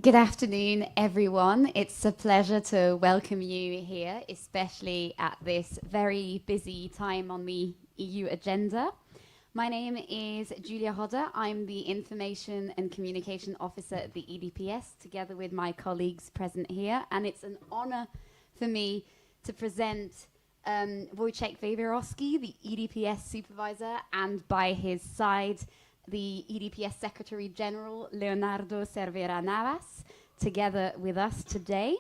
Good afternoon, everyone. It's a pleasure to welcome you here, especially at this very busy time on the EU agenda. My name is Julia Hodder. I'm the Information and Communication Officer at the EDPS, together with my colleagues present here. And it's an honor for me to present Wojciech Wiewiórowski, the EDPS supervisor, and by his side, the EDPS Secretary General, Leonardo Cervera Navas, together with us today.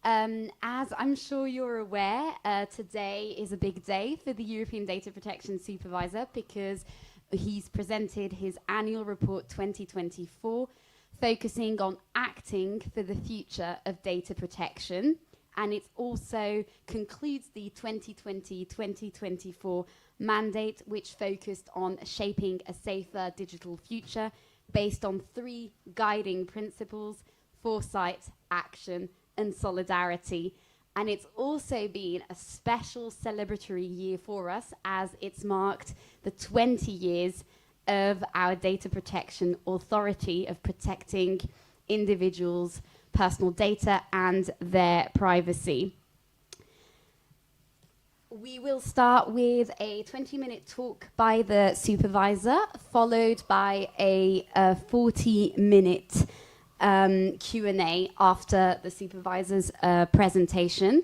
As I'm sure you're aware, today is a big day for the European Data Protection Supervisor because he's presented his annual report 2024, focusing on acting for the future of data protection. And it also concludes the 2020-2024 mandate, which focused on shaping a safer digital future based on 3 guiding principles: foresight, action, and solidarity. And it's also been a special celebratory year for us, as it's marked the 20 years of our data protection authority of protecting individuals' personal data and their privacy. We will start with a 20-minute talk by the supervisor, followed by a 40-minute Q&A after the supervisor's presentation.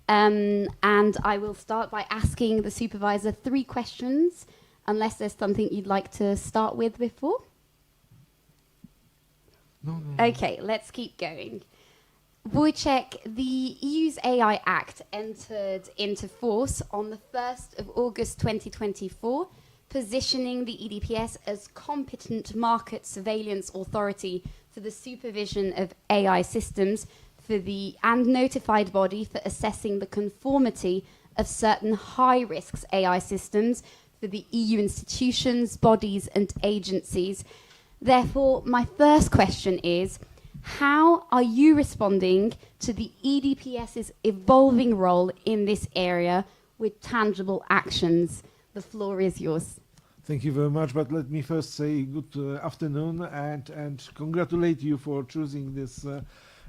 And I will start by asking the supervisor 3 questions, unless there's something you'd like to start with before. No. Okay, let's keep going. Wojciech, the EU's AI Act entered into force on the 1st of August 2024, positioning the EDPS as competent market surveillance authority for the supervision of AI systems and notified body for assessing the conformity of certain high-risk AI systems for the EU institutions, bodies and agencies. Therefore, my first question is, how are you responding to the EDPS's evolving role in this area with tangible actions? The floor is yours. Thank you very much, but let me first say good afternoon and congratulate you for choosing this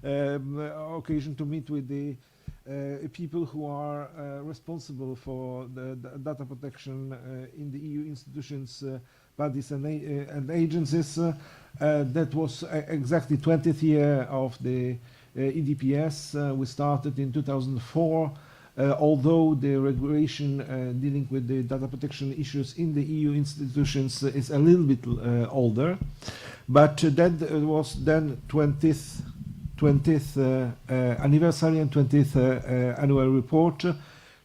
occasion to meet with the people who are responsible for the data protection in the EU institutions, bodies and agencies. That was exactly 20th year of the EDPS. We started in 2004, although the regulation dealing with the data protection issues in the EU institutions is a little bit older. But that was then 20th anniversary and 20th annual report,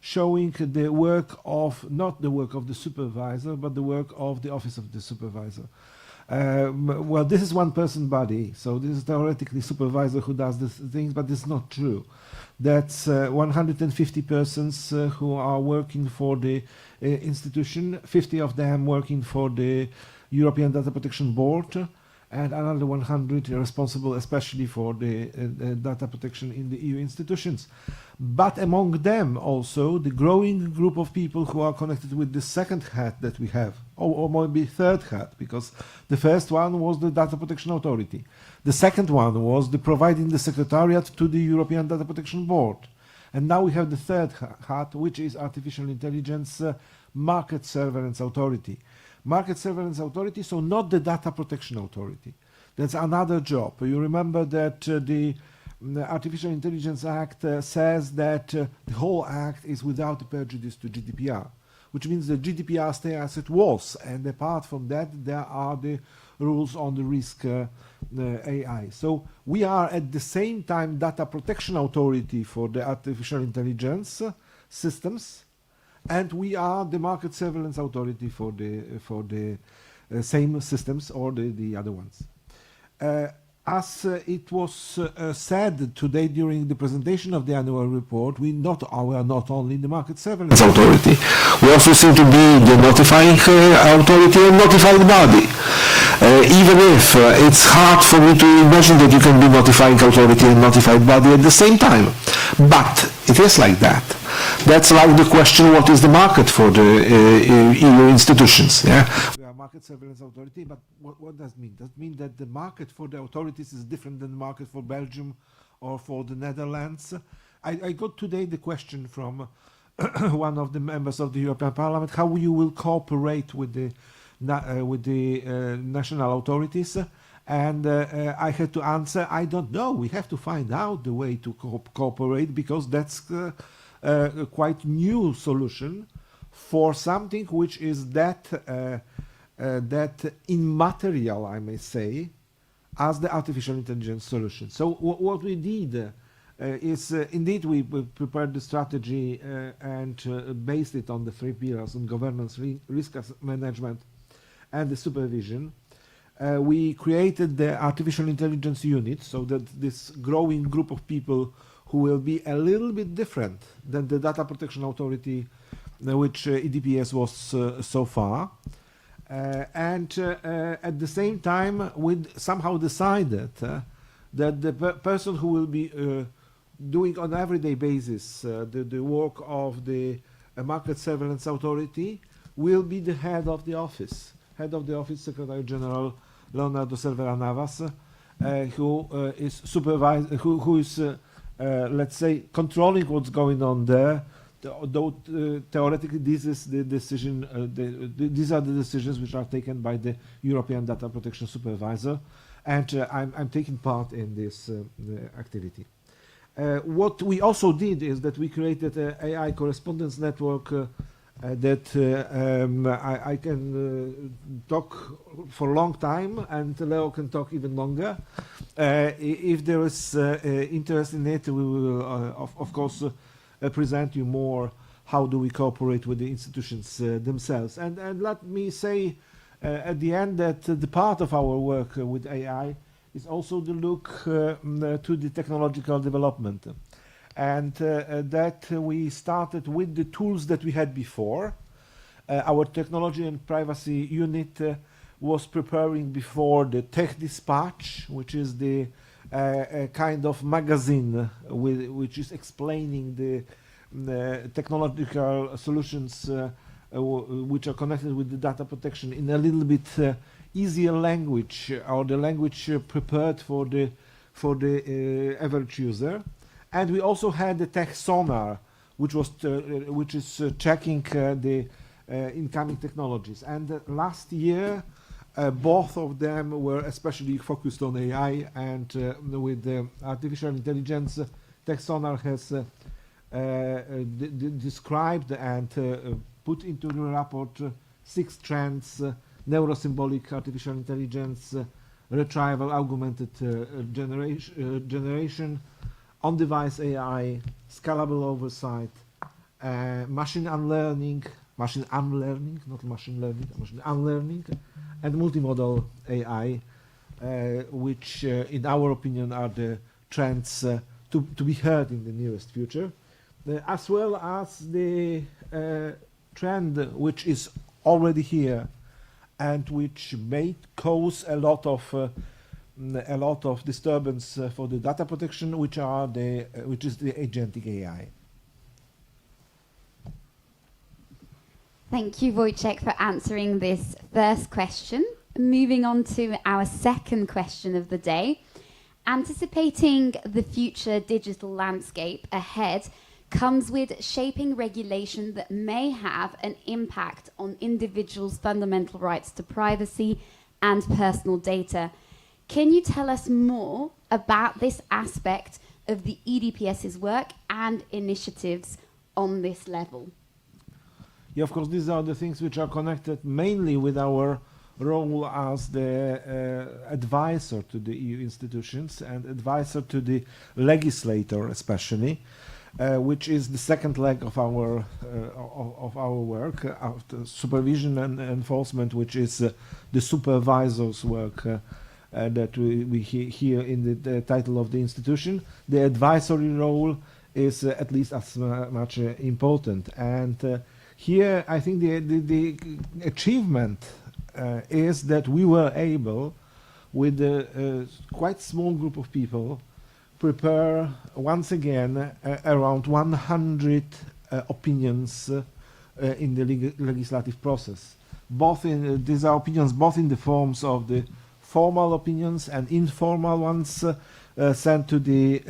showing the work of, not the work of the supervisor, but the work of the Office of the Supervisor. Well, this is one-person body, so this is theoretically supervisor who does these things, but it's not true. That's 150 persons who are working for the institution, 50 of them working for the European Data Protection Board, and another 100 responsible especially for the data protection in the EU institutions. But among them also the growing group of people who are connected with the second hat that we have, or maybe third hat, because the first one was the Data Protection Authority. The second one was the providing the secretariat to the European Data Protection Board. And now we have the third hat, which is Artificial Intelligence Market Surveillance Authority. Market Surveillance Authority, so not the Data Protection Authority. That's another job. You remember that the Artificial Intelligence Act says that the whole act is without prejudice to GDPR, which means the GDPR stays as it was, and apart from that, there are the rules on the risk AI. So we are at the same time Data Protection Authority for the artificial intelligence systems, and we are the Market Surveillance Authority for the same systems or the other ones. As it was said today during the presentation of the annual report, we are not only the Market Surveillance Authority, we also seem to be the notifying authority and notified body. Even if it's hard for me to imagine that you can be notifying authority and notified body at the same time. But it is like that. That's like the question, what is the market for the EU institutions? Yeah? We are market surveillance authority, but what does it mean? Does it mean that the market for the authorities is different than the market for Belgium or for the Netherlands? I got today the question from one of the members of the European Parliament, how you will cooperate with the national authorities, and I had to answer, I don't know. We have to find out the way to cooperate, because that's a quite new solution for something which is that immaterial, I may say, as the artificial intelligence solution. So what we did is indeed we prepared the strategy and based it on the 3 pillars on governance, risk management, and the supervision. We created the artificial intelligence unit, so that this growing group of people who will be a little bit different than the data protection authority, which EDPS was so far. And at the same time, we somehow decided that the person who will be doing on an everyday basis the work of the market surveillance authority will be the head of the office, Secretary General Leonardo Cervera Navas, who is who is let's say controlling what's going on there. Though theoretically this is the decision, these are the decisions which are taken by the European Data Protection Supervisor, and I'm taking part in this activity. What we also did is that we created an AI correspondence network that I can talk for a long time, and Leo can talk even longer. If there is interest in it, we will, of course, present you more how do we cooperate with the institutions themselves. And let me say at the end that the part of our work with AI is also the look to the technological development. And that we started with the tools that we had before. Our technology and privacy unit was preparing before the Tech Dispatch, which is the kind of magazine which is explaining the technological solutions which are connected with the data protection in a little bit easier language, or the language prepared for the average user. And we also had the Tech Sonar, which is checking the incoming technologies. And last year, both of them were especially focused on AI, and with artificial intelligence, Tech Sonar has described and put into the report 6 trends: neurosymbolic artificial intelligence, retrieval augmented generation, on-device AI, scalable oversight, machine unlearning, not machine learning, machine unlearning, and multimodal AI, which in our opinion are the trends to be heard in the nearest future, as well as the trend which is already here and which may cause a lot of disturbance for the data protection, which is the agentic AI. Thank you, Wojciech, for answering this first question. Moving on to our second question of the day. Anticipating the future digital landscape ahead comes with shaping regulation that may have an impact on individuals' fundamental rights to privacy and personal data. Can you tell us more about this aspect of the EDPS's work and initiatives on this level? Yeah, of course, these are the things which are connected mainly with our role as the advisor to the EU institutions and advisor to the legislator, especially, which is the second leg of our work, after supervision and enforcement, which is the supervisor's work that we hear in the title of the institution. The advisory role is at least as much important. And here, I think the achievement is that we were able, with a quite small group of people, prepare once again around 100 opinions in the legislative process. these are opinions both in the forms of the formal opinions and informal ones sent to the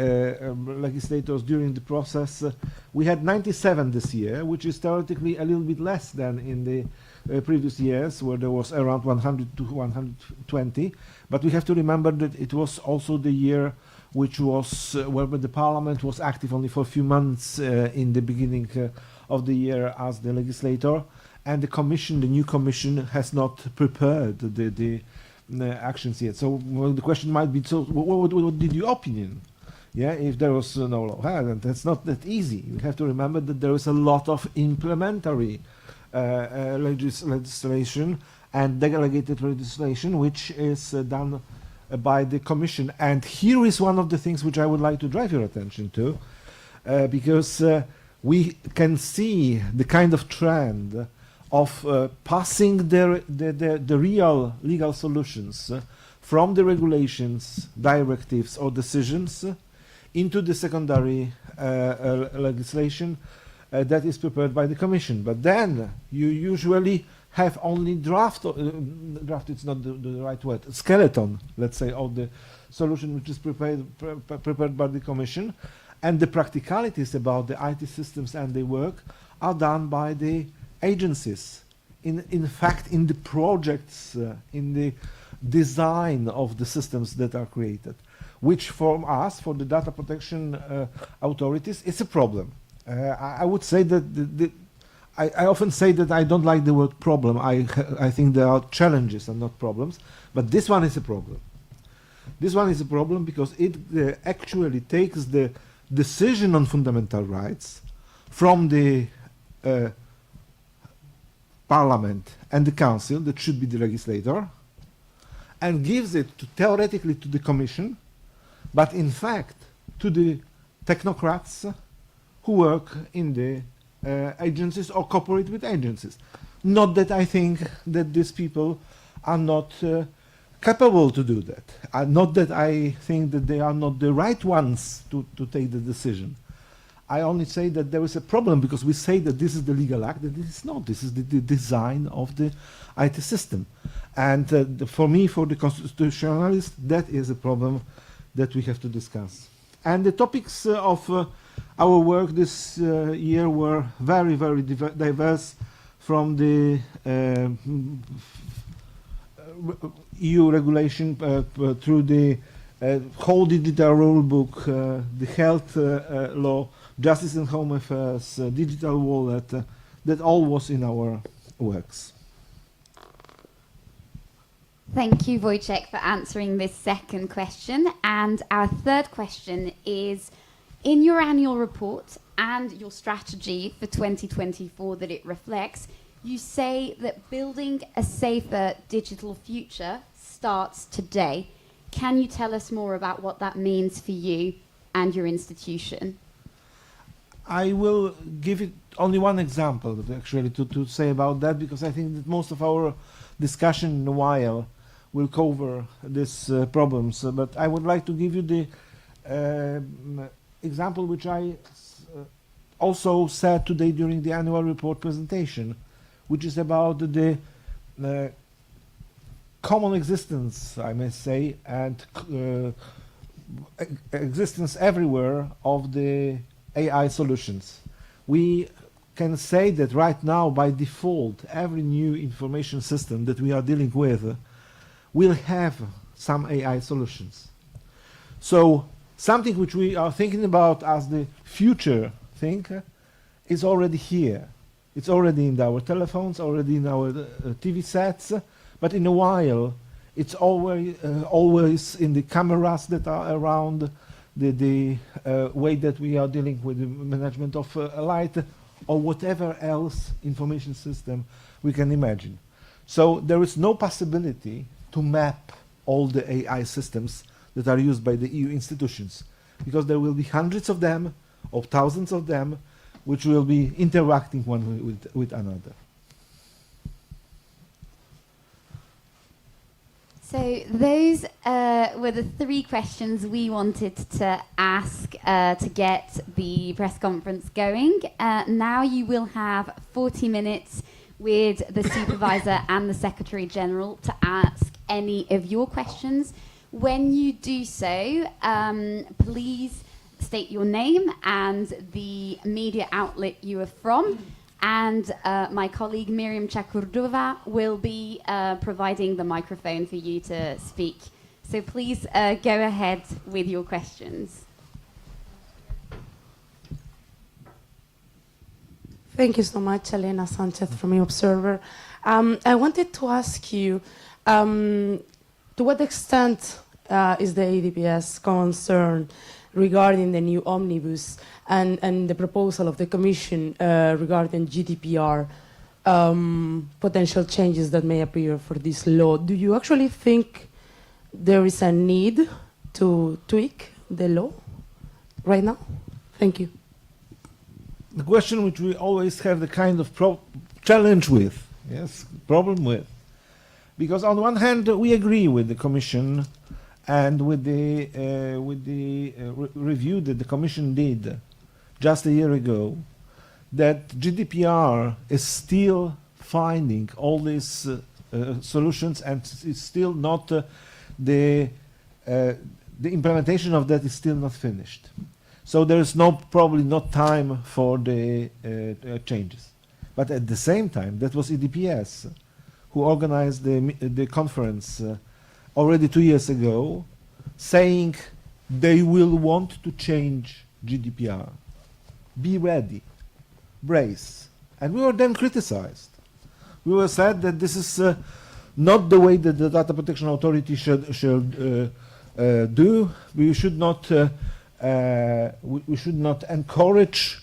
legislators during the process. We had 97 this year, which is theoretically a little bit less than in the previous years, where there was around 100 to 120. But we have to remember that it was also the year which was where the Parliament was active only for a few months in the beginning of the year as the legislator, and the Commission, the new Commission, has not prepared the actions yet. So the question might be: so what did your opinion? Yeah, if there was no law, that's not that easy. You have to remember that there is a lot of implementary legislation and delegated legislation which is done by the Commission. And here is one of the things which I would like to drive your attention to, because we can see the kind of trend of passing the real legal solutions from the regulations, directives or decisions into the secondary legislation that is prepared by the Commission. But then you usually have only draft it's not the right word, skeleton, let's say, of the solution which is prepared by the Commission, and the practicalities about the IT systems and the work are done by the agencies. In fact, in the projects, in the design of the systems that are created, which for us, for the data protection authorities, is a problem. I would say that I often say that I don't like the word problem. I think there are challenges and not problems, but this one is a problem. This one is a problem because it actually takes the decision on fundamental rights from the Parliament and the Council, that should be the legislator, and gives it theoretically to the Commission, but in fact to the technocrats who work in the agencies or cooperate with agencies. Not that I think that these people are not capable to do that. Not that I think that they are not the right ones to take the decision. I only say that there is a problem because we say that this is the legal act, that this is not. This is the design of the IT system. And for me, for the constitutionalist, that is a problem that we have to discuss. And the topics of our work this year were very, very diverse, from the EU regulation through the whole digital rule book, the health law, justice and home affairs, digital wallet, that all was in our works. Thank you, Wojciech, for answering this second question. And our third question is, in your annual report and your strategy for 2024 that it reflects, you say that building a safer digital future starts today. Can you tell us more about what that means for you and your institution? I will give it only one example, actually, to say about that, because I think that most of our discussion in a while will cover these problems. But I would like to give you the example which I also said today during the annual report presentation, which is about the common existence, I may say, and existence everywhere of the AI solutions. We can say that right now, by default, every new information system that we are dealing with will have some AI solutions. So something which we are thinking about as the future thing is already here. It's already in our telephones, already in our TV sets, but in a while it's always in the cameras that are around, the way that we are dealing with the management of light, or whatever else information system we can imagine. So there is no possibility to map all the AI systems that are used by the EU institutions, because there will be hundreds of them or thousands of them which will be interacting one with another. So those were the three questions we wanted to ask to get the press conference going. Now you will have 40 minutes with the supervisor and the Secretary General to ask any of your questions. When you do so, please state your name and the media outlet you are from. And my colleague Miriam Chakurdova will be providing the microphone for you to speak. So please go ahead with your questions. Thank you so much, Elena Sanchez from the Observer. I wanted to ask you, to what extent is the EDPS concerned regarding the new omnibus and the proposal of the Commission regarding GDPR, potential changes that may appear for this law? Do you actually think there is a need to tweak the law right now? Thank you. The question which we always have the kind of challenge with, yes, problem with. Because on one hand, we agree with the Commission and with the review that the Commission did just a year ago, that GDPR is still finding all these solutions, and it's still not the implementation of that is still not finished. So there is probably not time for the changes. But at the same time, that was EDPS who organized the conference already 2 years ago, saying they will want to change GDPR. Be ready, brace. And we were then criticized. We were said that this is not the way that the Data Protection Authority should do. We should not encourage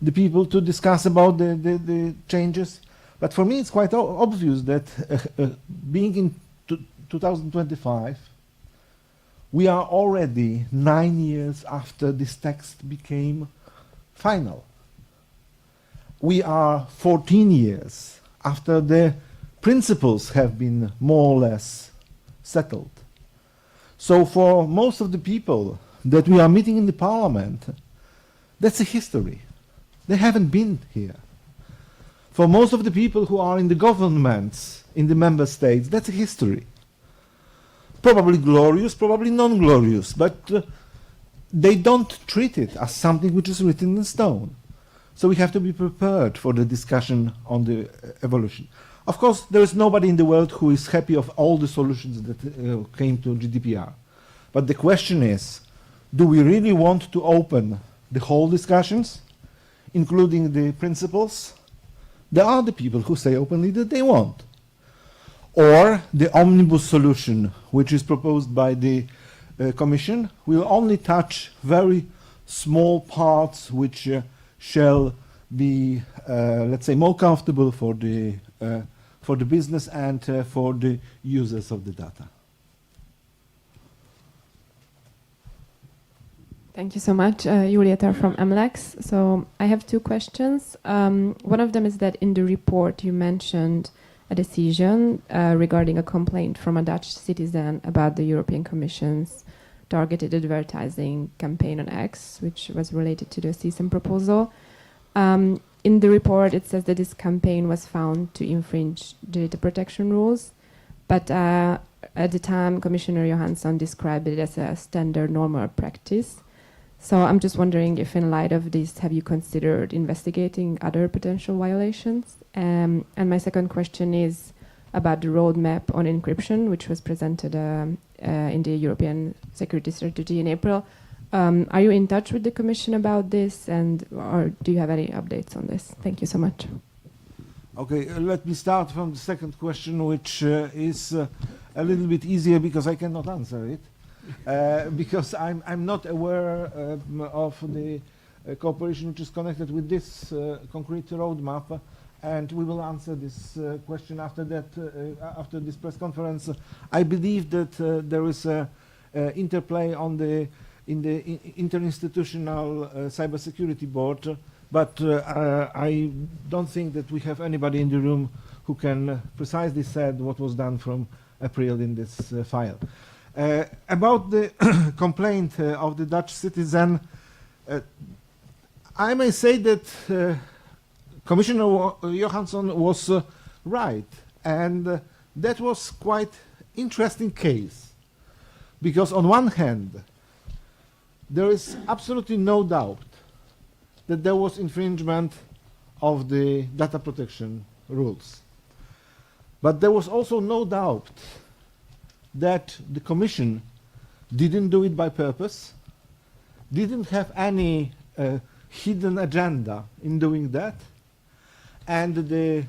the people to discuss about the changes. But for me, it's quite obvious that being in 2025, we are already 9 years after this text became final. We are 14 years after the principles have been more or less settled. So for most of the people that we are meeting in the parliament, that's a history. They haven't been here. For most of the people who are in the governments in the member states, that's a history. Probably glorious, probably non-glorious, but they don't treat it as something which is written in stone. So we have to be prepared for the discussion on the evolution. Of course, there is nobody in the world who is happy of all the solutions that came to GDPR. But the question is, do we really want to open the whole discussions, including the principles? There are the people who say openly that they want. Or the omnibus solution, which is proposed by the Commission, will only touch very small parts which shall be, let's say, more comfortable for the business and for the users of the data. Thank you so much, Julieta from MLEX. So I have two questions. One of them is that in the report you mentioned a decision regarding a complaint from a Dutch citizen about the European Commission's targeted advertising campaign on X, which was related to the CSAM proposal. In the report, it says that this campaign was found to infringe data protection rules, but at the time, Commissioner Johansson described it as a standard normal practice. So I'm just wondering if, in light of this, have you considered investigating other potential violations? And my second question is about the roadmap on encryption, which was presented in the European Security Strategy in April. Are you in touch with the Commission about this, or do you have any updates on this? Thank you so much. Okay, let me start from the second question, which is a little bit easier because I cannot answer it. Because I'm not aware of the cooperation which is connected with this concrete roadmap, and we will answer this question after that, after this press conference. I believe that there is a interplay in the interinstitutional cybersecurity board, but I don't think that we have anybody in the room who can precisely say what was done from April in this file. About the complaint of the Dutch citizen, I may say that Commissioner Johansson was right, and that was quite interesting case, because on one hand, there is absolutely no doubt that there was infringement of the data protection rules. But there was also no doubt that the Commission didn't do it by purpose, didn't have any hidden agenda in doing that, and the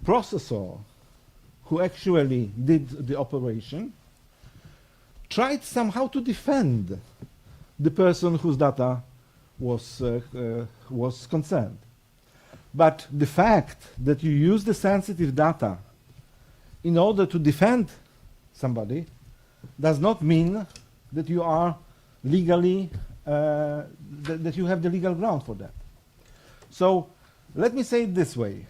processor who actually did the operation tried somehow to defend the person whose data was concerned. But the fact that you use the sensitive data in order to defend somebody does not mean that you are legally, that you have the legal ground for that. So let me say it this way.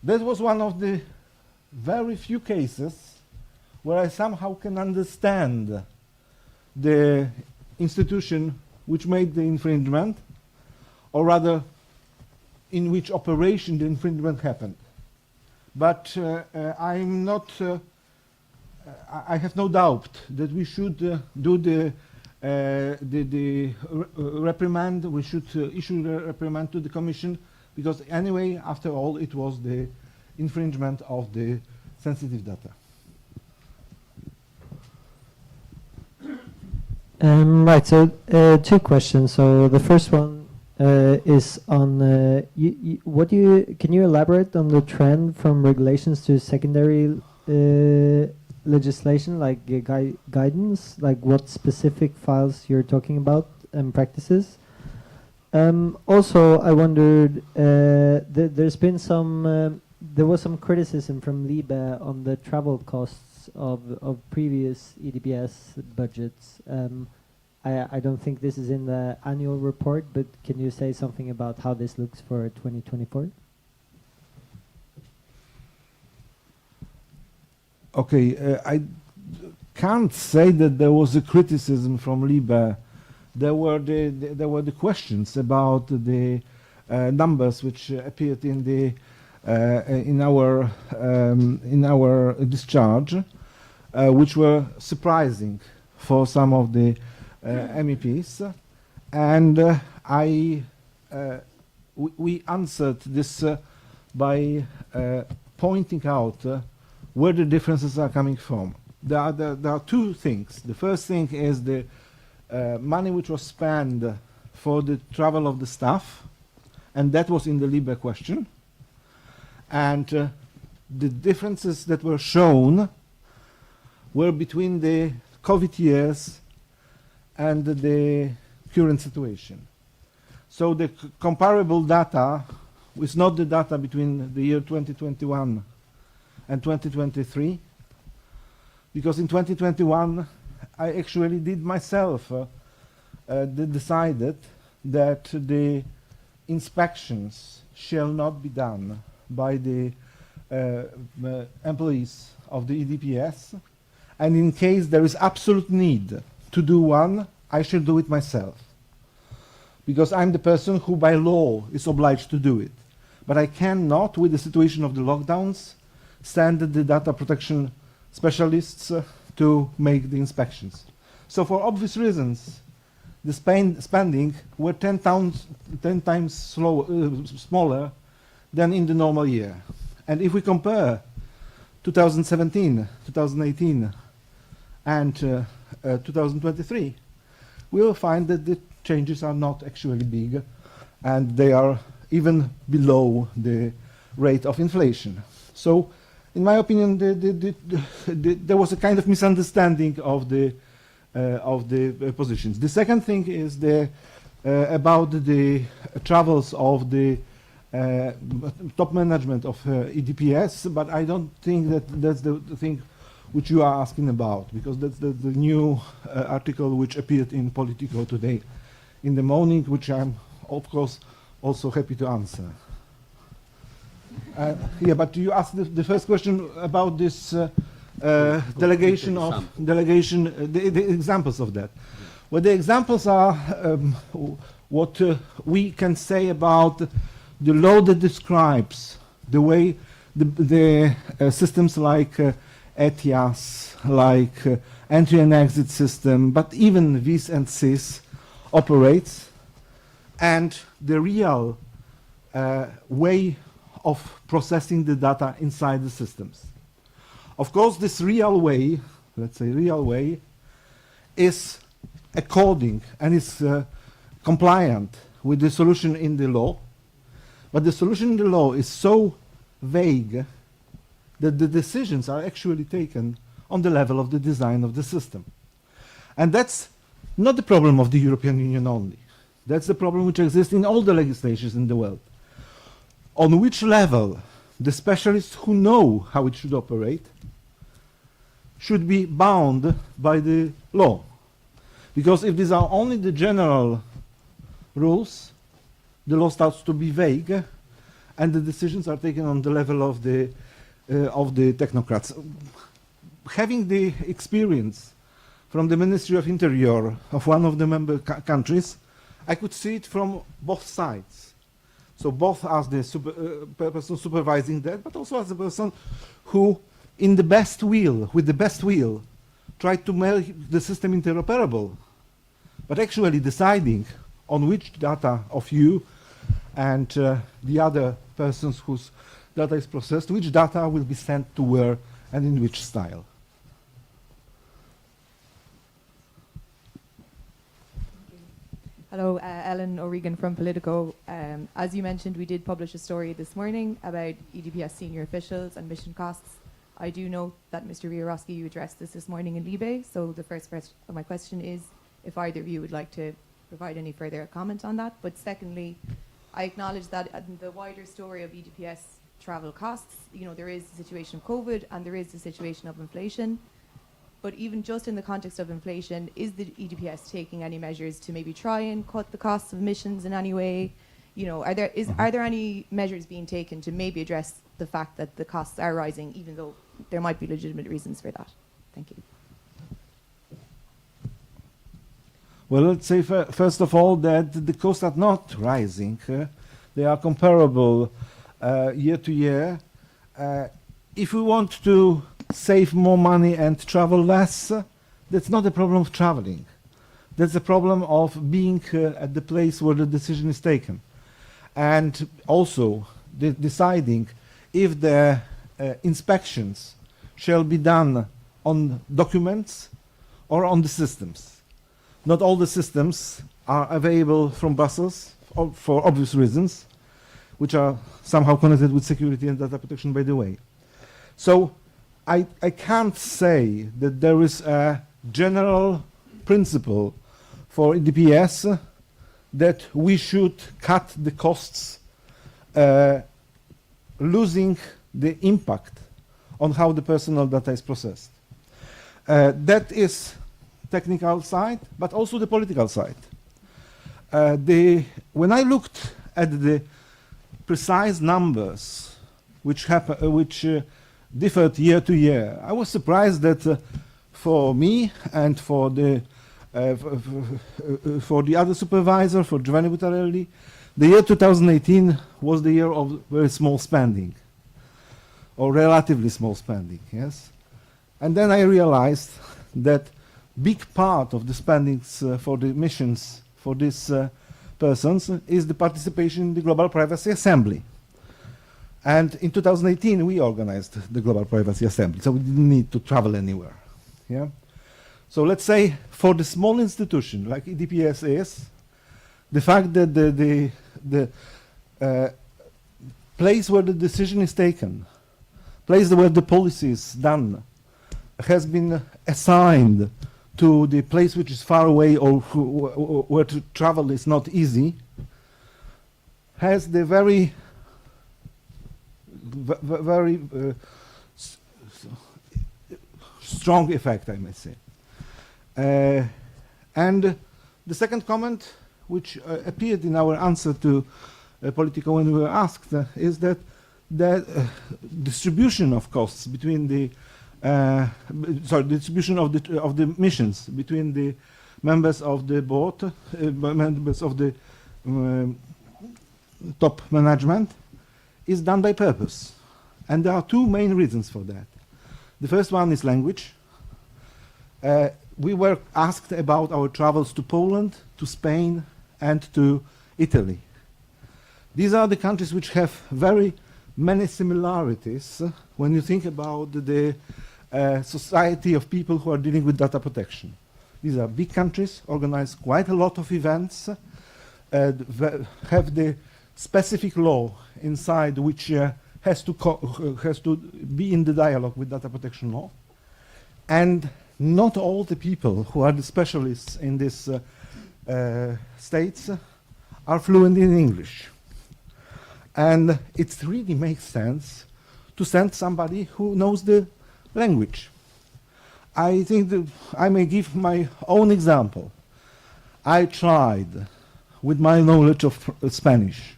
That was one of the very few cases where I somehow can understand the institution which made the infringement, or rather in which operation the infringement happened. But I'm not, I have no doubt that we should do the reprimand, we should issue the reprimand to the Commission, because anyway, after all, it was the infringement of the sensitive data. Right, so two questions. So the first one is on, can you elaborate on the trend from regulations to secondary legislation, like guidance, like what specific files you're talking about and practices? Also, I wondered, there's been some, there was some criticism from LIBE on the travel costs of previous EDPS budgets. I don't think this is in the annual report, but can you say something about how this looks for 2024? Okay, I can't say that there was a criticism from LIBE. There were the questions about the numbers which appeared in the in our discharge, which were surprising for some of the MEPs, and we answered this by pointing out where the differences are coming from. There are two things. The first thing is the money which was spent for the travel of the staff, and that was in the LIBE question. And the differences that were shown were between the COVID years and the current situation. So the comparable data is not the data between the year 2021 and 2023, because in 2021 I actually did myself decided that the inspections shall not be done by the employees of the EDPS, and in case there is absolute need to do one, I shall do it myself, because I'm the person who by law is obliged to do it. But I cannot, with the situation of the lockdowns, send the data protection specialists to make the inspections. So for obvious reasons, the spending were 10 times smaller than in the normal year. And if we compare 2017, 2018, and 2023, we will find that the changes are not actually big, and they are even below the rate of inflation. So, in my opinion, there was a kind of misunderstanding of the positions. The second thing is about the travels of the top management of EDPS, but I don't think that that's the thing which you are asking about, because that's the new article which appeared in Politico today in the morning, which I'm, of course, also happy to answer. Yeah, but you asked the first question about this delegation, the examples of that. Well, the examples are what we can say about the law that describes the way the systems like ETIAS, like entry and exit system, but even VIS and SIS operates, and the real way of processing the data inside the systems. Of course, this real way, let's say real way, is according and is compliant with the solution in the law, but the solution in the law is so vague that the decisions are actually taken on the level of the design of the system. And that's not the problem of the European Union only. That's the problem which exists in all the legislations in the world. On which level the specialists who know how it should operate should be bound by the law. Because if these are only the general rules, the law starts to be vague, and the decisions are taken on the level of the technocrats. Having the experience from the Ministry of Interior of one of the member countries, I could see it from both sides. So both as the person supervising that, but also as the person who, in the best will, with the best will, tried to make the system interoperable, but actually deciding on which data of you and the other persons whose data is processed, which data will be sent to where and in which style. Hello, Ellen O'Regan from Politico. As you mentioned, we did publish a story this morning about EDPS senior officials and mission costs. I do note that Mr. Wiewiórowski, you addressed this morning in Libe, so the first of my question is if either of you would like to provide any further comment on that. But secondly, I acknowledge that in the wider story of EDPS travel costs, you know, there is the situation of COVID and there is the situation of inflation. But even just in the context of inflation, is the EDPS taking any measures to maybe try and cut the costs of missions in any way? You know, are there any measures being taken to maybe address the fact that the costs are rising, even though there might be legitimate reasons for that? Thank you. Well, let's say first of all that the costs are not rising. They are comparable year to year. If we want to save more money and travel less, that's not a problem of traveling. That's a problem of being at the place where the decision is taken. And also deciding if the inspections shall be done on documents or on the systems. Not all the systems are available from Brussels for obvious reasons, which are somehow connected with security and data protection, by the way. So I can't say that there is a general principle for EDPS that we should cut the costs, losing the impact on how the personal data is processed. That is technical side, but also the political side. When I looked at the precise numbers which differed year to year, I was surprised that for me and for the other supervisor, for Giovanni Buttarelli, the year 2018 was the year of very small spending, or relatively small spending, yes? And then I realized that big part of the spendings for the missions for these persons is the participation in the Global Privacy Assembly. And in 2018, we organized the Global Privacy Assembly, so we didn't need to travel anywhere. Yeah? So let's say for the small institution like EDPS is, the fact that the place where the decision is taken, place where the policy is done, has been assigned to the place which is far away or where to travel is not easy, has the very strong effect, I may say. And the second comment, which appeared in our answer to Politico when we were asked, is that the distribution of costs between the distribution of the missions between the members of the board, members of the top management, is done by purpose. And there are two main reasons for that. The first one is language. We were asked about our travels to Poland, to Spain, and to Italy. These are the countries which have very many similarities when you think about the society of people who are dealing with data protection. These are big countries, organize quite a lot of events, have the specific law inside which has to be in the dialogue with data protection law. And not all the people who are the specialists in these states are fluent in English. And it really makes sense to send somebody who knows the language. I think that I may give my own example. I tried, with my knowledge of Spanish,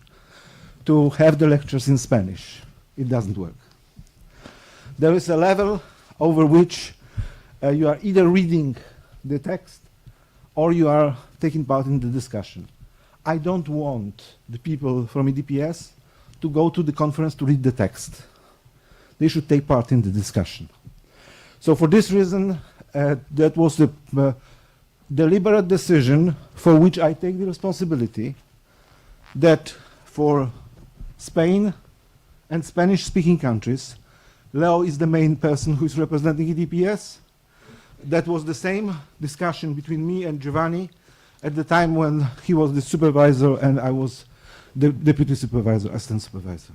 to have the lectures in Spanish. It doesn't work. There is a level over which you are either reading the text or you are taking part in the discussion. I don't want the people from EDPS to go to the conference to read the text. They should take part in the discussion. So for this reason, that was the deliberate decision for which I take the responsibility, that for Spain and Spanish-speaking countries, Leo is the main person who is representing EDPS. That was the same discussion between me and Giovanni at the time when he was the supervisor and I was the deputy supervisor, assistant supervisor.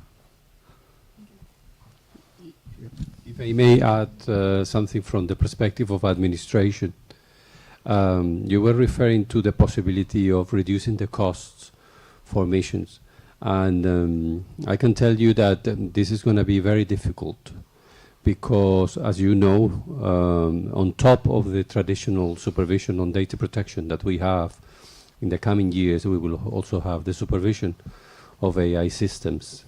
If I may add something from the perspective of administration, you were referring to the possibility of reducing the costs for missions. And I can tell you that this is going to be very difficult because, as you know, on top of the traditional supervision on data protection that we have, in the coming years we will also have the supervision of AI systems.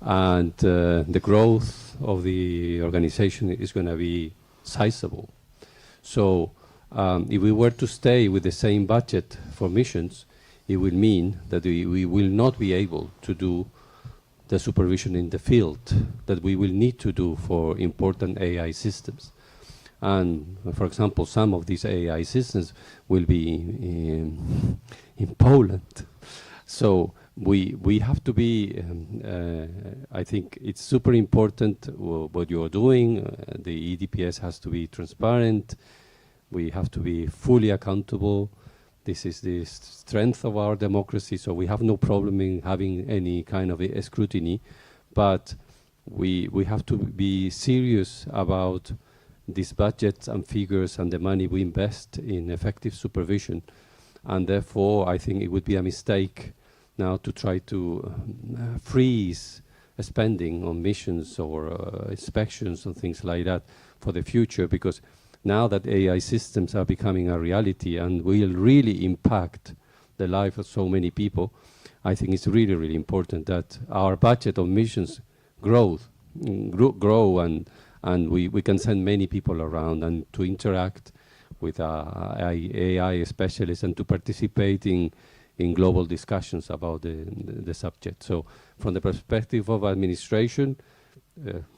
And the growth of the organization is going to be sizable. So if we were to stay with the same budget for missions, it will mean that we will not be able to do the supervision in the field that we will need to do for important AI systems. And for example, some of these AI systems will be in Poland. So we have to be, I think it's super important what you are doing. The EDPS has to be transparent. We have to be fully accountable. This is the strength of our democracy, so we have no problem in having any kind of scrutiny, but we have to be serious about these budgets and figures and the money we invest in effective supervision. And therefore, I think it would be a mistake now to try to freeze spending on missions or inspections and things like that for the future, because now that AI systems are becoming a reality and will really impact the life of so many people, I think it's really, really important that our budget of missions grow and we can send many people around and to interact with AI specialists and to participate in global discussions about the subject. So from the perspective of administration,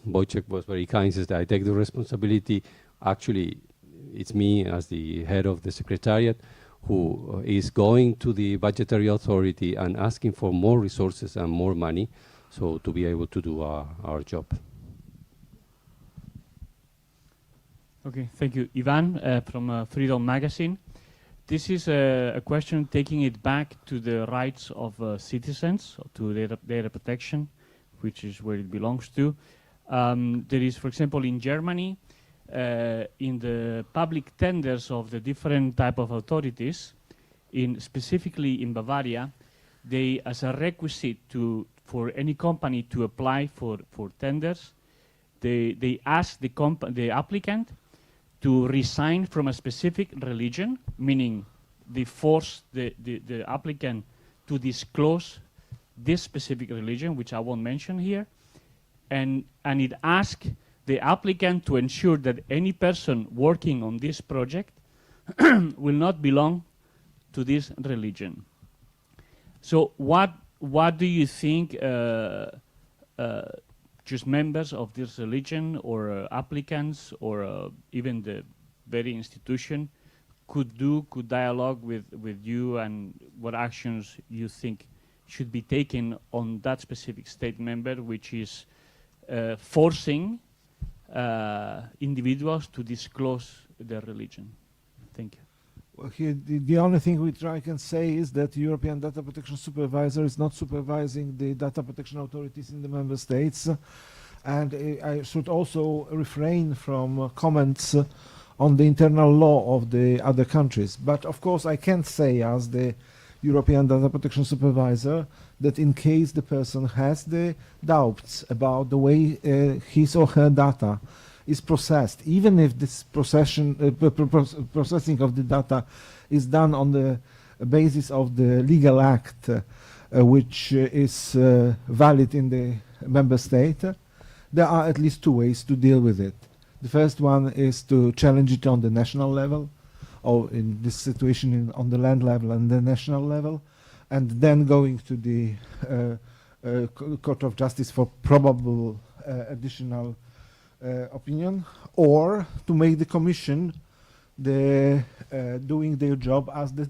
Wojciech was very kind, says that I take the responsibility. Actually, it's me as the head of the secretariat who is going to the budgetary authority and asking for more resources and more money, so to be able to do our job. Okay, thank you. Ivan from Freedom Magazine. This is a question taking it back to the rights of citizens, to data protection, which is where it belongs to. There is, for example, in Germany, in the public tenders of the different type of authorities, specifically in Bavaria, they, as a requisite for any company to apply for tenders, they ask the applicant to resign from a specific religion, meaning they force the applicant to disclose this specific religion, which I won't mention here, and it asks the applicant to ensure that any person working on this project will not belong to this religion. So what do you think just members of this religion or applicants or even the very institution could dialogue with you, and what actions you think should be taken on that specific state member which is forcing individuals to disclose their religion? Thank you. Well, here, the only thing which I can say is that the European Data Protection Supervisor is not supervising the data protection authorities in the member states. And I should also refrain from comments on the internal law of the other countries. But of course, I can say as the European Data Protection Supervisor that in case the person has the doubts about the way his or her data is processed, even if this processing of the data is done on the basis of the legal act which is valid in the member state, there are at least two ways to deal with it. The first one is to challenge it on the national level, or in this situation on the land level and the national level, and then going to the Court of Justice for probable additional opinion, or to make the Commission doing their job as the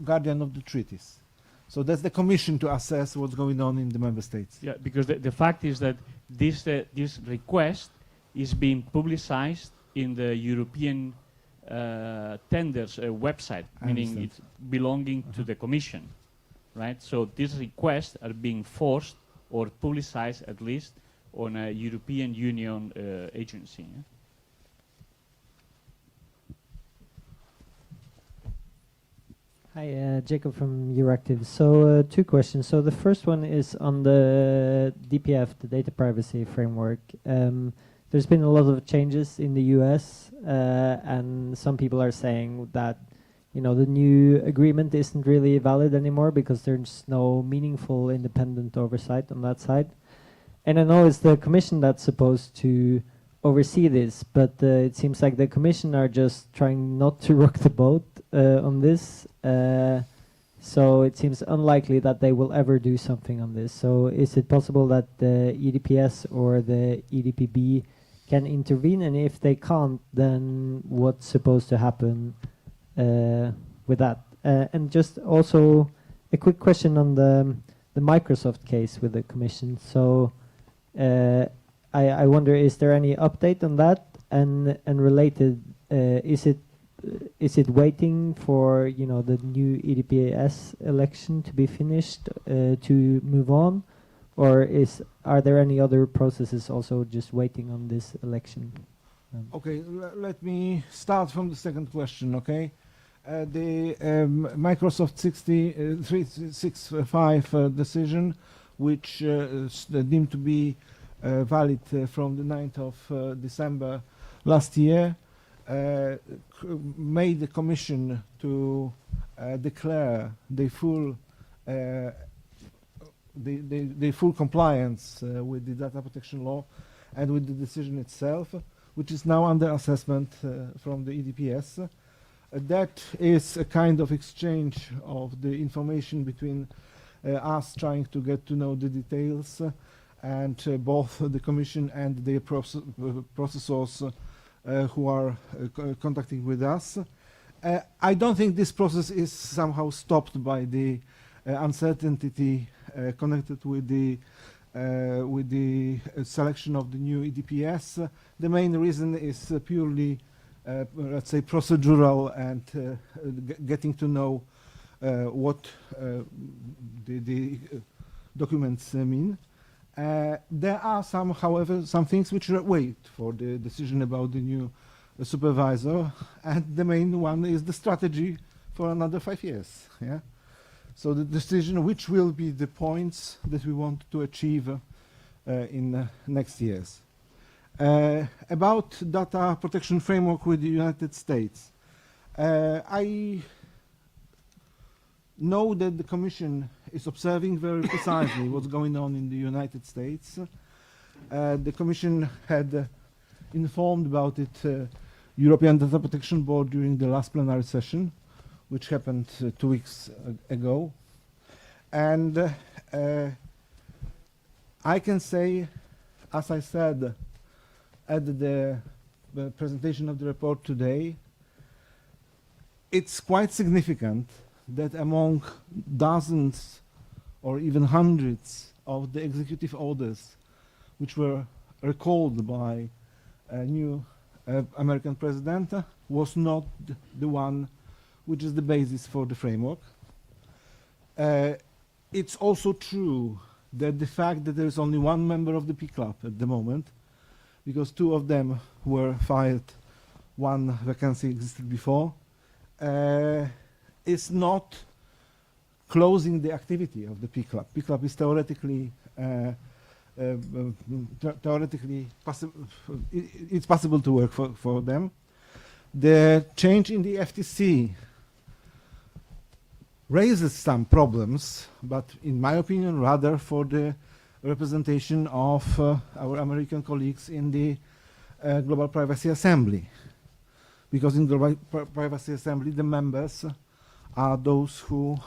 guardian of the treaties. So that's the Commission to assess what's going on in the member states. Yeah, because the fact is that this request is being publicized in the European tenders website, meaning it's belonging to the Commission, right? So these requests are being forced or publicized at least on a European Union agency. Yeah? Hi, Jacob from Euractiv. So two questions. So the first one is on the DPF, the Data Privacy Framework. There's been a lot of changes in the US, and some people are saying that, you know, the new agreement isn't really valid anymore because there's no meaningful independent oversight on that side. And I know it's the Commission that's supposed to oversee this, but it seems like the Commission are just trying not to rock the boat on this. So it seems unlikely that they will ever do something on this. So is it possible that the EDPS or the EDPB can intervene? And if they can't, then what's supposed to happen with that? And just also a quick question on the Microsoft case with the Commission. So I wonder, is there any update on that? And related, is it waiting for, you know, the new EDPS election to be finished to move on, or are there any other processes also just waiting on this election? Okay, let me start from the second question. Okay, the Microsoft 365 decision, which is deemed to be valid from the 9th of December last year, made the Commission to declare the full compliance with the data protection law and with the decision itself, which is now under assessment from the EDPS. That is a kind of exchange of the information between us trying to get to know the details and both the Commission and the processors who are contacting with us. I don't think this process is somehow stopped by the uncertainty connected with the selection of the new EDPS. The main reason is purely, let's say, procedural and getting to know what the documents mean. There are however, some things which wait for the decision about the new supervisor, and the main one is the strategy for another 5 years. Yeah. So the decision which will be the points that we want to achieve in next years. About data protection framework with the United States, I know that the Commission is observing very precisely what's going on in the United States. The Commission had informed about it European Data Protection Board during the last plenary session, which happened 2 weeks ago. And I can say, as I said at the presentation of the report today, it's quite significant that among dozens or even hundreds of the executive orders which were recalled by a new American president was not the one which is the basis for the framework. It's also true that the fact that there is only one member of the P Club at the moment, because 2 of them were fired, 1 vacancy existed before, is not closing the activity of the P Club. P Club is theoretically it's possible to work for them. The change in the FTC raises some problems, but in my opinion, rather for the representation of our American colleagues in the Global Privacy Assembly. Because in Global Privacy Assembly, the members are those who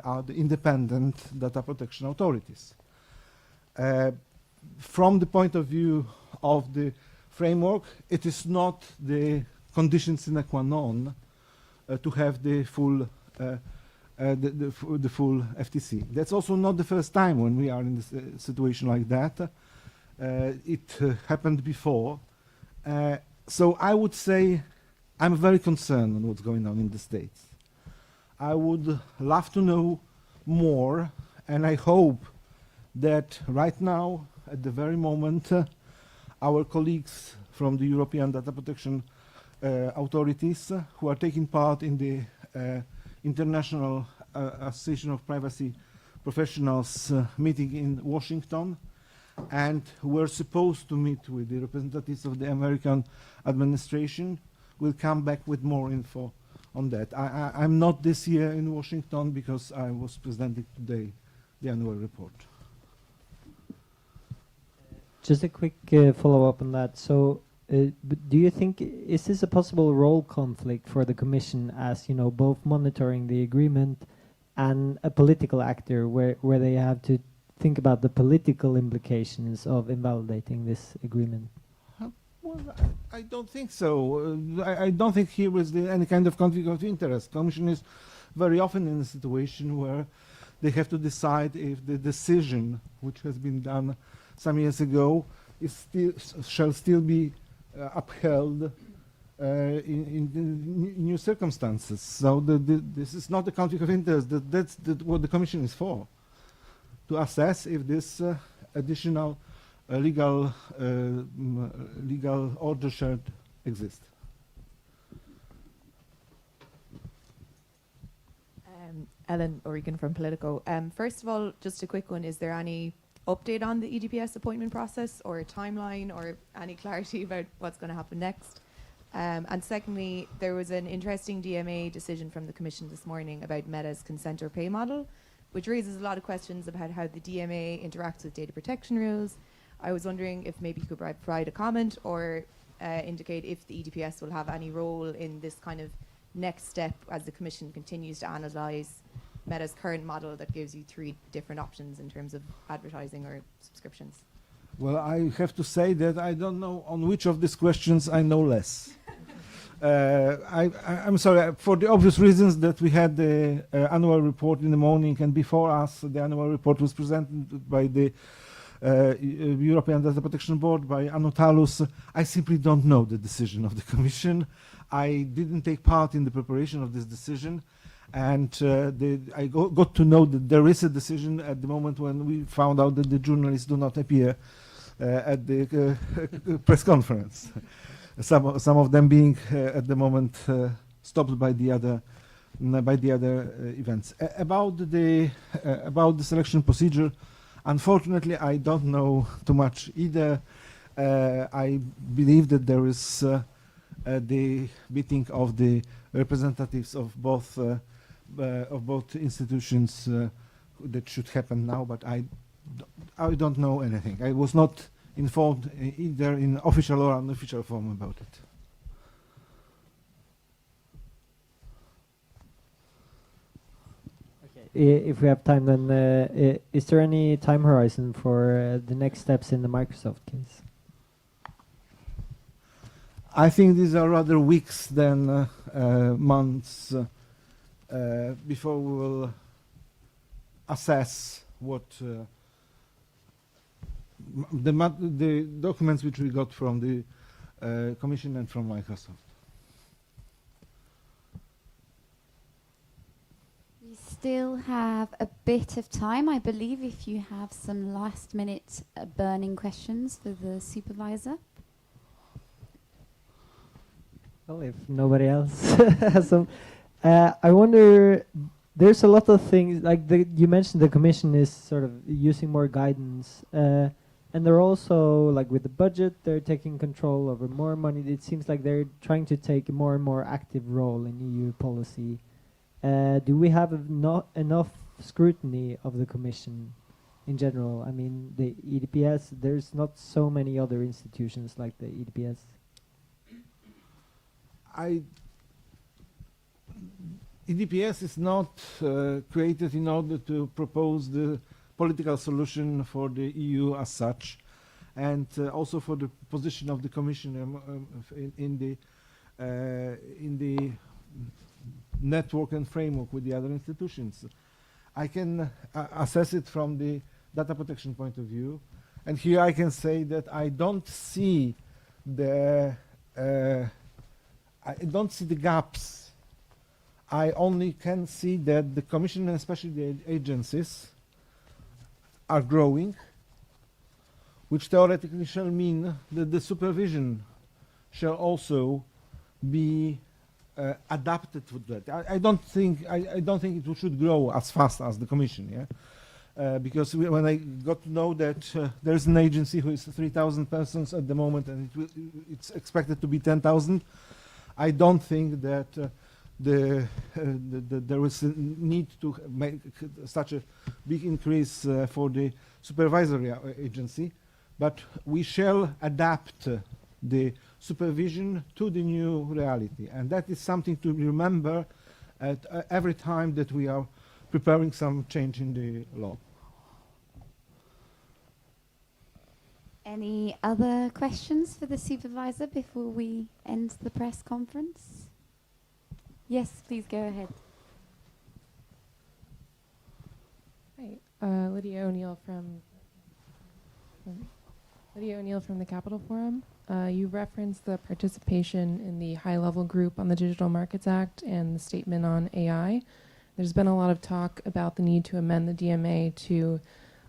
are the independent data protection authorities. From the point of view of the framework, it is not the condition sine qua non to have the full the full FTC. That's also not the first time when we are in this situation like that. It happened before. So I would say I'm very concerned on what's going on in the States. I would love to know more, and I hope that right now, at the very moment, our colleagues from the European Data Protection authorities who are taking part in the International Association of Privacy Professionals meeting in Washington, and who were supposed to meet with the representatives of the American administration, will come back with more info on that. I'm not this year in Washington because I was presenting today the annual report. Just a quick follow-up on that. So, do you think, is this a possible role conflict for the Commission as, you know, both monitoring the agreement and a political actor where they have to think about the political implications of invalidating this agreement? Well, I don't think so. I don't think here is any kind of conflict of interest. Commission is very often in a situation where they have to decide if the decision which has been done some years ago shall still be upheld in new circumstances. So this is not a conflict of interest. That's what the Commission is for, to assess if this additional legal order should exist. Ellen O'Regan from Politico. First of all, just a quick one, is there any update on the EDPS appointment process or a timeline or any clarity about what's going to happen next? And secondly, there was an interesting DMA decision from the Commission this morning about Meta's consent or pay model, which raises a lot of questions about how the DMA interacts with data protection rules. I was wondering if maybe you could provide a comment or indicate if the EDPS will have any role in this kind of next step as the Commission continues to analyse Meta's current model that gives you 3 different options in terms of advertising or subscriptions. Well, I have to say that I don't know on which of these questions I know less. I'm sorry, for the obvious reasons that we had the annual report in the morning, and before us the annual report was presented by the European Data Protection Board, by Anotalus. I simply don't know the decision of the Commission. I didn't take part in the preparation of this decision, and I got to know that there is a decision at the moment when we found out that the journalists do not appear at the press conference. Some of them being at the moment stopped by the other events. About the selection procedure, unfortunately, I don't know too much either. I believe that there is the meeting of the representatives of both institutions that should happen now, but I don't know anything. I was not informed either in official or unofficial form about it. if we have time, then is there any time horizon for the next steps in the Microsoft case? I think these are rather weeks than months before we will assess what the documents which we got from the Commission and from Microsoft. We still have a bit of time, I believe, if you have some last-minute burning questions for the supervisor. Well, if nobody else has some, I wonder. There's a lot of things like you mentioned. The Commission is sort of using more guidance, and they're also like with the budget, they're taking control over more money. It seems like they're trying to take a more and more active role in EU policy. Do we have not enough scrutiny of the Commission in general? I mean, the EDPS. There's not so many other institutions like the EDPS. EDPS is not created in order to propose the political solution for the EU as such, and also for the position of the Commission in the network and framework with the other institutions. I can assess it from the data protection point of view, and here I can say that I don't see the gaps. I only can see that the Commission, and especially the agencies, are growing, which theoretically shall mean that the supervision shall also be adapted to that. I don't think it should grow as fast as the Commission, yeah. Because when I got to know that there's an agency who is 3,000 persons at the moment, and it's expected to be 10,000, I don't think that there is a need to make such a big increase for the supervisory agency, but we shall adapt the supervision to the new reality, and that is something to remember at every time that we are preparing some change in the law. Any other questions for the supervisor before we end the press conference? Yes, please go ahead. Hi, Lydia O'Neill from the Capital Forum. You referenced the participation in the high-level group on the Digital Markets Act and the statement on AI. There's been a lot of talk about the need to amend the DMA to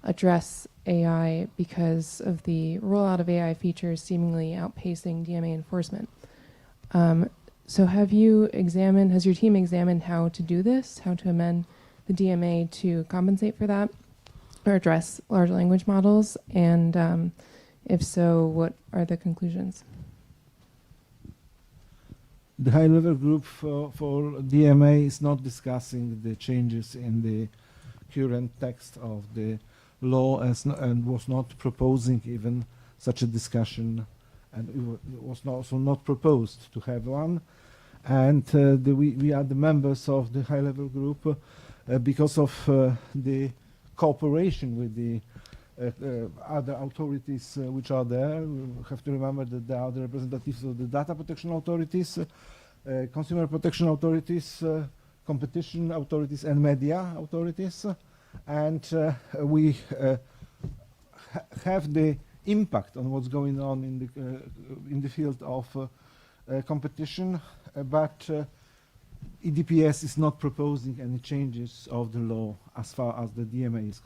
address AI because of the rollout of AI features seemingly outpacing DMA enforcement. So has your team examined how to do this, how to amend the DMA to compensate for that or address large language models? And if so, what are the conclusions? The high-level group for DMA is not discussing the changes in the current text of the law and was not proposing even such a discussion, and it was also not proposed to have one. And we are the members of the high-level group because of the cooperation with the other authorities which are there. We have to remember that there are the representatives of the data protection authorities, consumer protection authorities, competition authorities, and media authorities. And we have the impact on what's going on in the field of competition, but EDPS is not proposing any changes of the law as far as the DMA is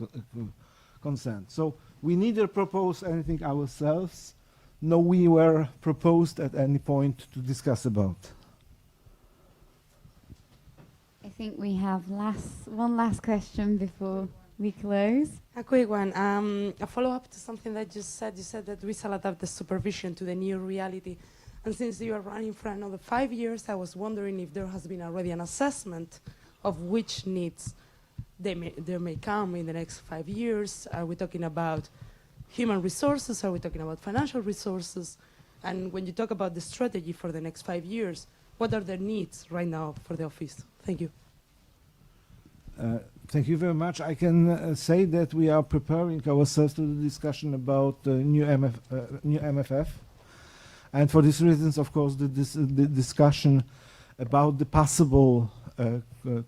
concerned. So we neither propose anything ourselves, nor we were proposed at any point to discuss about. I think we have one last question before we close. A quick one. A follow-up to something that you said. You said that we shall adapt the supervision to the new reality. And since you are running for another 5 years, I was wondering if there has been already an assessment of which needs there may come in the next 5 years. Are we talking about human resources? Are we talking about financial resources? And when you talk about the strategy for the next 5 years, what are their needs right now for the office? Thank you. Thank you very much. I can say that we are preparing ourselves to the discussion about new MFF. And for these reasons, of course, the discussion about the possible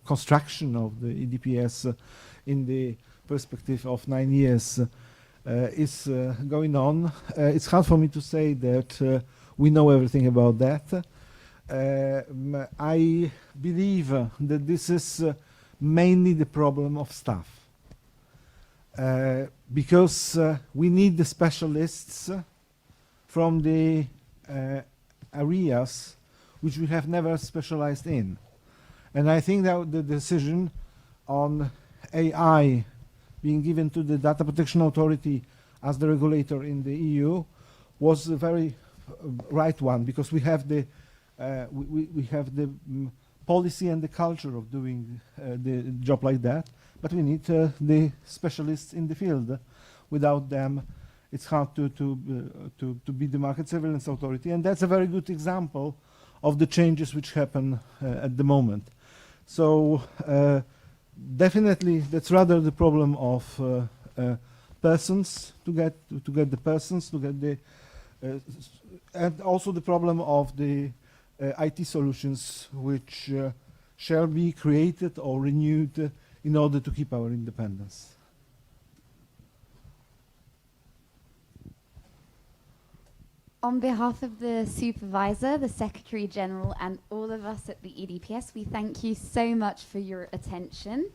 construction of the EDPS in the perspective of 9 years is going on. It's hard for me to say that we know everything about that. I believe that this is mainly the problem of staff. Because we need the specialists from the areas which we have never specialized in. And I think that the decision on AI being given to the Data Protection Authority as the regulator in the EU was a very right one, because we have the policy and the culture of doing the job like that, but we need the specialists in the field. Without them, it's hard to be the market surveillance authority, and that's a very good example of the changes which happen at the moment. So definitely, that's rather the problem of persons to get the persons to get the, and also the problem of the IT solutions which shall be created or renewed in order to keep our independence. On behalf of the Supervisor, the Secretary General, and all of us at the EDPS, we thank you so much for your attention.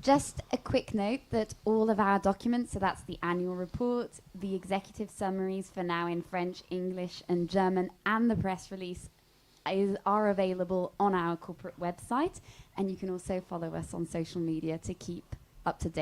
Just a quick note that all of our documents, so that's the annual report, the executive summaries for now in French, English, and German, and the press release are available on our corporate website. And you can also follow us on social media to keep up to date